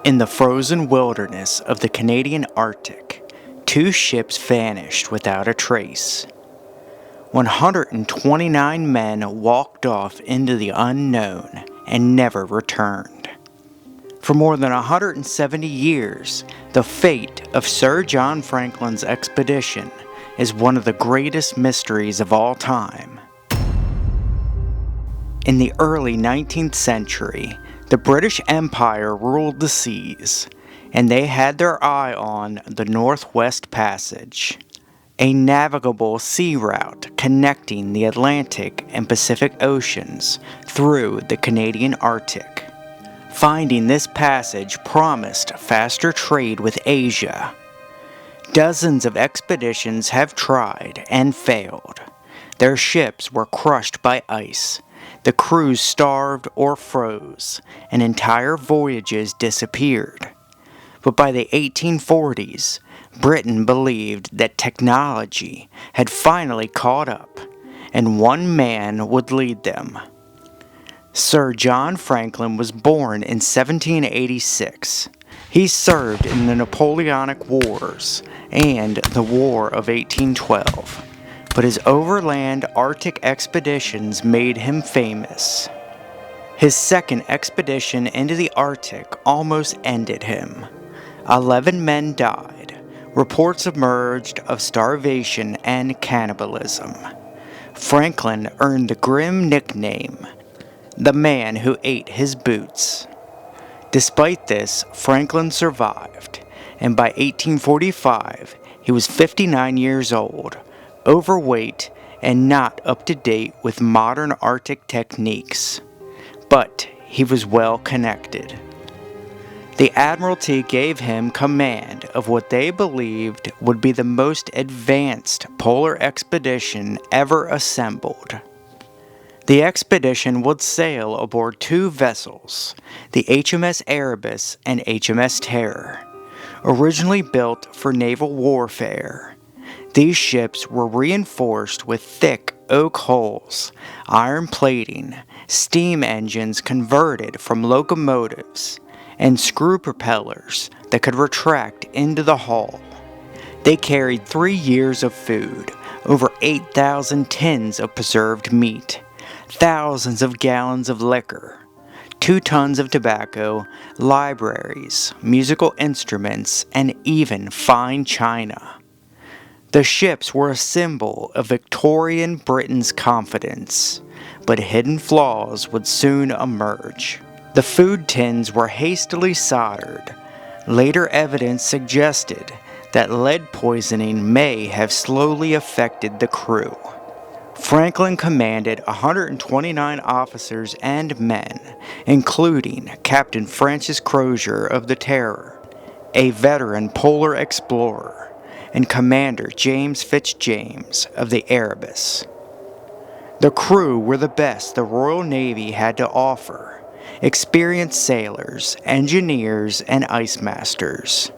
In the frozen wilderness of the Canadian Arctic, two ships vanished without a trace. 129 men walked off into the unknown and never returned. For more than 170 years, the fate of Sir John Franklin's expedition is one of the greatest mysteries of all time. In the early 19th century, the British Empire ruled the seas, and they had their eye on the Northwest Passage, a navigable sea route connecting the Atlantic and Pacific Oceans through the Canadian Arctic. Finding this passage promised faster trade with Asia. Dozens of expeditions have tried and failed. Their ships were crushed by ice. The crews starved or froze, and entire voyages disappeared. But by the 1840s, Britain believed that technology had finally caught up, and one man would lead them. Sir John Franklin was born in 1786. He served in the Napoleonic Wars and the War of 1812. But his overland Arctic expeditions made him famous. His second expedition into the Arctic almost ended him. 11 men died. Reports emerged of starvation and cannibalism. Franklin earned the grim nickname, the man who ate his boots. Despite this, Franklin survived, and by 1845, he was 59 years old, overweight, and not up to date with modern Arctic techniques. But he was well connected. The Admiralty gave him command of what they believed would be the most advanced polar expedition ever assembled. The expedition would sail aboard two vessels, the HMS Erebus and HMS Terror, originally built for naval warfare. These ships were reinforced with thick oak hulls, iron plating, steam engines converted from locomotives, and screw propellers that could retract into the hull. They carried 3 years of food, over 8,000 tins of preserved meat, thousands of gallons of liquor, 2 tons of tobacco, libraries, musical instruments, and even fine china. The ships were a symbol of Victorian Britain's confidence, but hidden flaws would soon emerge. The food tins were hastily soldered. Later evidence suggested that lead poisoning may have slowly affected the crew. Franklin commanded 129 officers and men, including Captain Francis Crozier of the Terror, a veteran polar explorer, and Commander James Fitzjames of the Erebus. The crew were the best the Royal Navy had to offer, experienced sailors, engineers, and ice masters.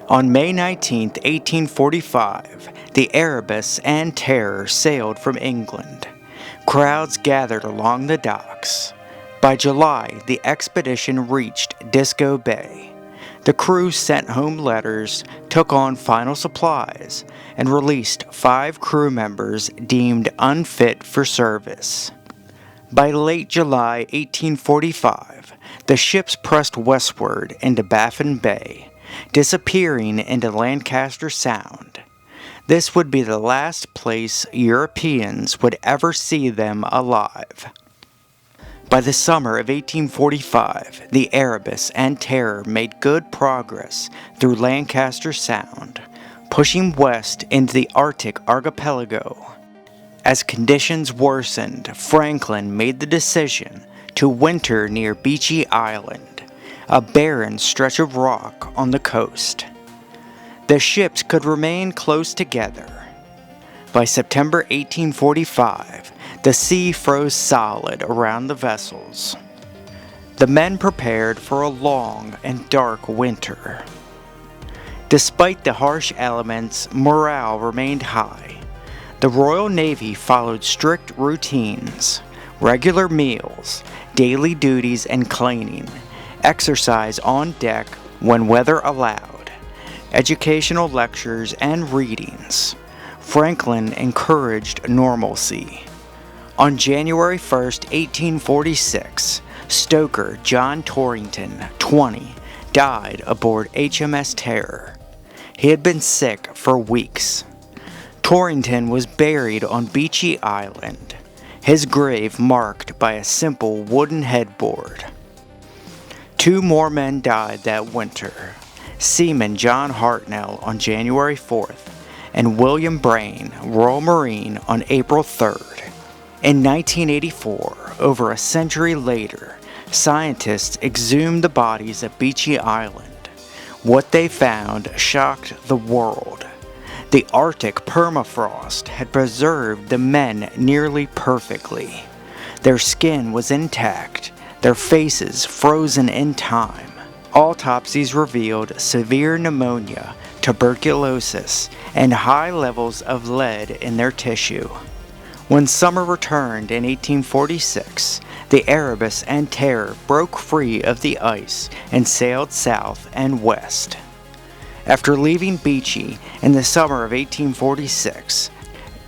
On May 19, 1845, the Erebus and Terror sailed from England. Crowds gathered along the docks. By July, the expedition reached Disco Bay. The crew sent home letters, took on final supplies, and released 5 crew members deemed unfit for service. By late July 1845, the ships pressed westward into Baffin Bay, disappearing into Lancaster Sound. This would be the last place Europeans would ever see them alive. By the summer of 1845, the Erebus and Terror made good progress through Lancaster Sound, pushing west into the Arctic archipelago. As conditions worsened, Franklin made the decision to winter near Beechey Island, a barren stretch of rock on the coast. The ships could remain close together. By September 1845, the sea froze solid around the vessels. The men prepared for a long and dark winter. Despite the harsh elements, morale remained high. The Royal Navy followed strict routines, regular meals, daily duties and cleaning, exercise on deck when weather allowed, educational lectures and readings. Franklin encouraged normalcy. On January 1, 1846, stoker John Torrington, 20, died aboard HMS Terror. He had been sick for weeks. Torrington was buried on Beechey Island, his grave marked by a simple wooden headboard. 2 more men died that winter. Seaman John Hartnell on January 4th, and William Brain, Royal Marine, on April 3rd. In 1984, over a century later, scientists exhumed the bodies at Beechey Island. What they found shocked the world. The Arctic permafrost had preserved the men nearly perfectly. Their skin was intact, their faces frozen in time. Autopsies revealed severe pneumonia, tuberculosis, and high levels of lead in their tissue. When summer returned in 1846, the Erebus and Terror broke free of the ice and sailed south and west. After leaving Beechey in the summer of 1846,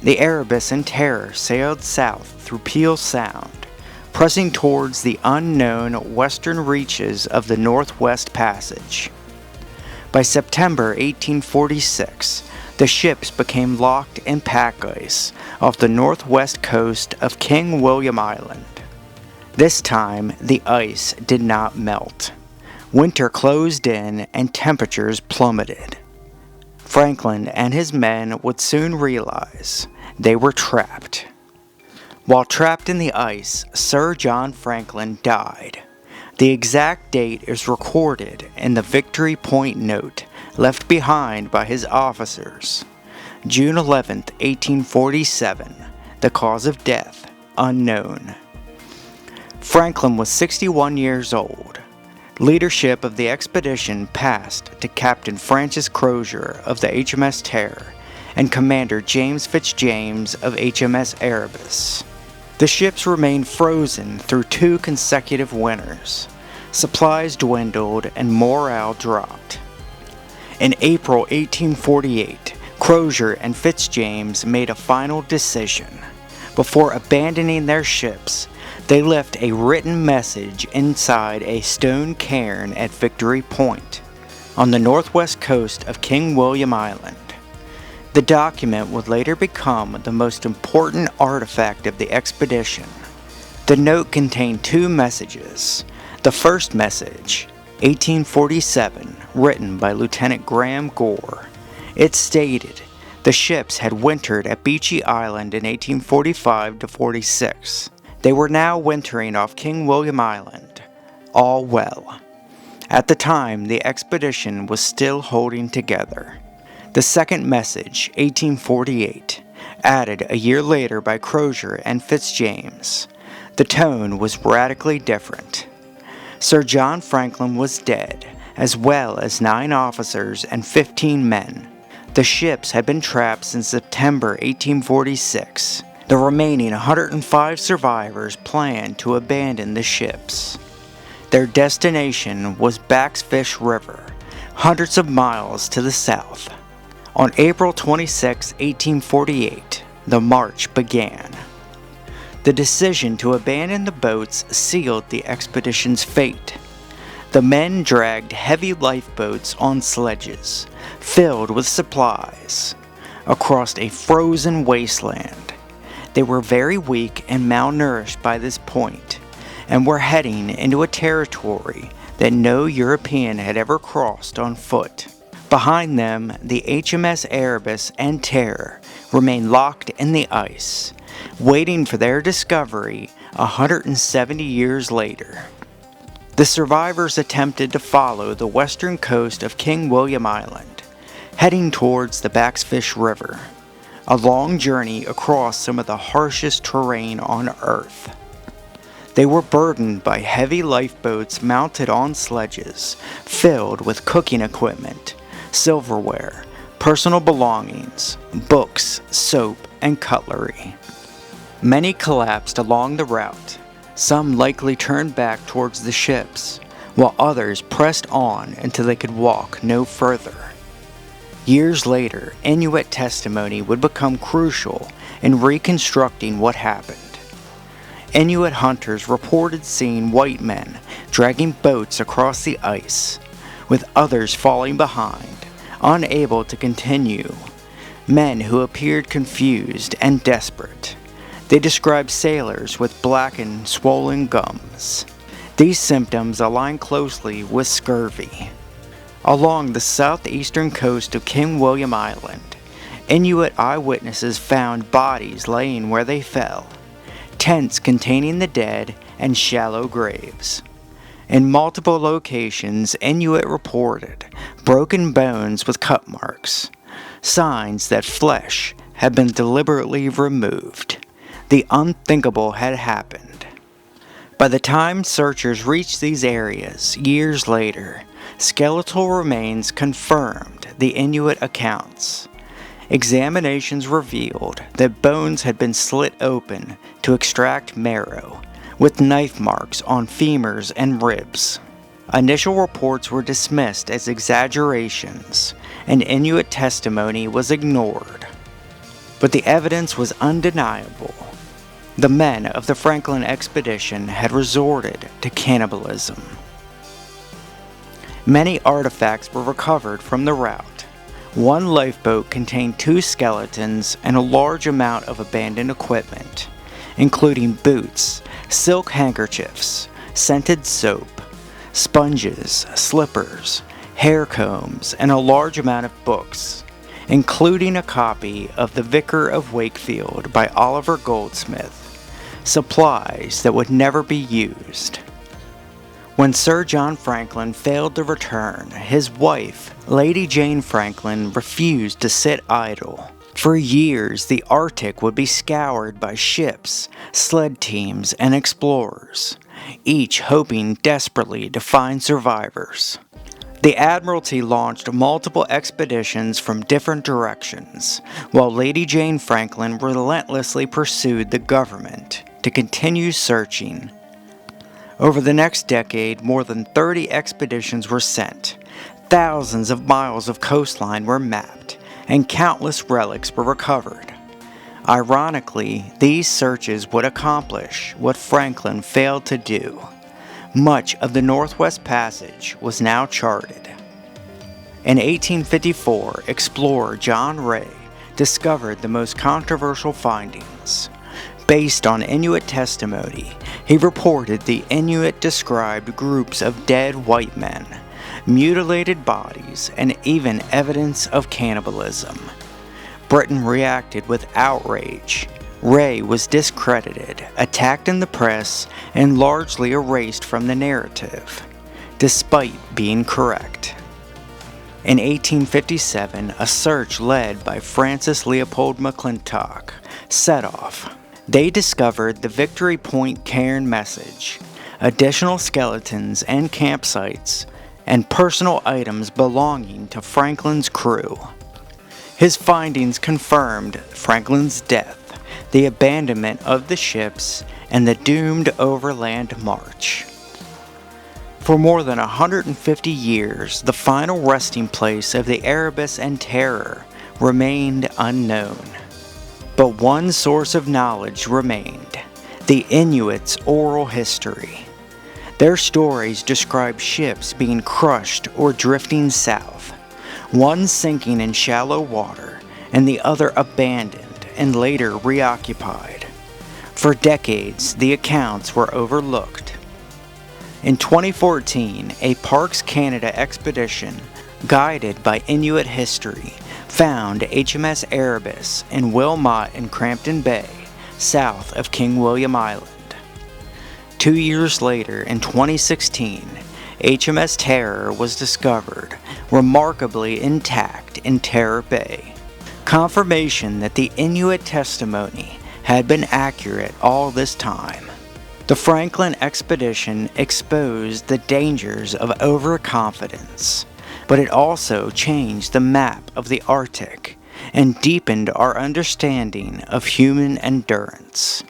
the Erebus and Terror sailed south through Peel Sound, pressing towards the unknown western reaches of the Northwest Passage. By September 1846, the ships became locked in pack ice off the northwest coast of King William Island. This time, the ice did not melt. Winter closed in and temperatures plummeted. Franklin and his men would soon realize they were trapped. While trapped in the ice, Sir John Franklin died. The exact date is recorded in the Victory Point note left behind by his officers. June 11, 1847. The cause of death unknown. Franklin was 61 years old. Leadership of the expedition passed to Captain Francis Crozier of the HMS Terror and Commander James Fitzjames of HMS Erebus. The ships remained frozen through 2 consecutive winters. Supplies dwindled and morale dropped. In April 1848, Crozier and Fitzjames made a final decision. Before abandoning their ships, they left a written message inside a stone cairn at Victory Point, on the northwest coast of King William Island. The document would later become the most important artifact of the expedition. The note contained 2 messages. The first message, 1847, written by Lieutenant Graham Gore. It stated the ships had wintered at Beechey Island in 1845-46. They were now wintering off King William Island. All well. At the time, the expedition was still holding together. The second message, 1848, added a year later by Crozier and Fitzjames. The tone was radically different. Sir John Franklin was dead, as well as 9 officers and 15 men. The ships had been trapped since September 1846. The remaining 105 survivors planned to abandon the ships. Their destination was Backsfish River, hundreds of miles to the south. On April 26, 1848, the march began. The decision to abandon the boats sealed the expedition's fate. The men dragged heavy lifeboats on sledges, filled with supplies, across a frozen wasteland. They were very weak and malnourished by this point, and were heading into a territory that no European had ever crossed on foot. Behind them, the HMS Erebus and Terror remained locked in the ice, waiting for their discovery 170 years later. The survivors attempted to follow the western coast of King William Island, heading towards the Backsfish River, a long journey across some of the harshest terrain on Earth. They were burdened by heavy lifeboats mounted on sledges, filled with cooking equipment, silverware, personal belongings, books, soap, and cutlery. Many collapsed along the route. Some likely turned back towards the ships, while others pressed on until they could walk no further. Years later, Inuit testimony would become crucial in reconstructing what happened. Inuit hunters reported seeing white men dragging boats across the ice, with others falling behind, unable to continue. Men who appeared confused and desperate. They described sailors with blackened, swollen gums. These symptoms align closely with scurvy. Along the southeastern coast of King William Island, Inuit eyewitnesses found bodies laying where they fell, tents containing the dead, and shallow graves. In multiple locations, Inuit reported broken bones with cut marks, signs that flesh had been deliberately removed. The unthinkable had happened. By the time searchers reached these areas years later, skeletal remains confirmed the Inuit accounts. Examinations revealed that bones had been slit open to extract marrow, with knife marks on femurs and ribs. Initial reports were dismissed as exaggerations, and Inuit testimony was ignored. But the evidence was undeniable. The men of the Franklin expedition had resorted to cannibalism. Many artifacts were recovered from the route. One lifeboat contained 2 skeletons and a large amount of abandoned equipment, including boots, silk handkerchiefs, scented soap, sponges, slippers, hair combs, and a large amount of books, including a copy of The Vicar of Wakefield by Oliver Goldsmith, supplies that would never be used. When Sir John Franklin failed to return, his wife, Lady Jane Franklin, refused to sit idle. For years, the Arctic would be scoured by ships, sled teams, and explorers, each hoping desperately to find survivors. The Admiralty launched multiple expeditions from different directions, while Lady Jane Franklin relentlessly pursued the government to continue searching. Over the next decade, more than 30 expeditions were sent, thousands of miles of coastline were mapped, and countless relics were recovered. Ironically, these searches would accomplish what Franklin failed to do. Much of the Northwest Passage was now charted. In 1854, explorer John Ray discovered the most controversial findings. Based on Inuit testimony, he reported the Inuit described groups of dead white men, mutilated bodies, and even evidence of cannibalism. Britain reacted with outrage. Ray was discredited, attacked in the press, and largely erased from the narrative, despite being correct. In 1857, a search led by Francis Leopold McClintock set off. They discovered the Victory Point cairn message, additional skeletons and campsites, and personal items belonging to Franklin's crew. His findings confirmed Franklin's death, the abandonment of the ships, and the doomed overland march. For more than 150 years, the final resting place of the Erebus and Terror remained unknown. But one source of knowledge remained: the Inuits' oral history. Their stories describe ships being crushed or drifting south, one sinking in shallow water and the other abandoned and later reoccupied. For decades, the accounts were overlooked. In 2014, a Parks Canada expedition, guided by Inuit history, found HMS Erebus in Wilmot and Crampton Bay, south of King William Island. 2 years later, in 2016, HMS Terror was discovered, remarkably intact in Terror Bay. Confirmation that the Inuit testimony had been accurate all this time. The Franklin expedition exposed the dangers of overconfidence, but it also changed the map of the Arctic and deepened our understanding of human endurance.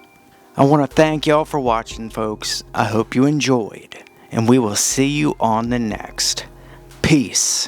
I want to thank y'all for watching, folks. I hope you enjoyed. and we will see you on the next. Peace.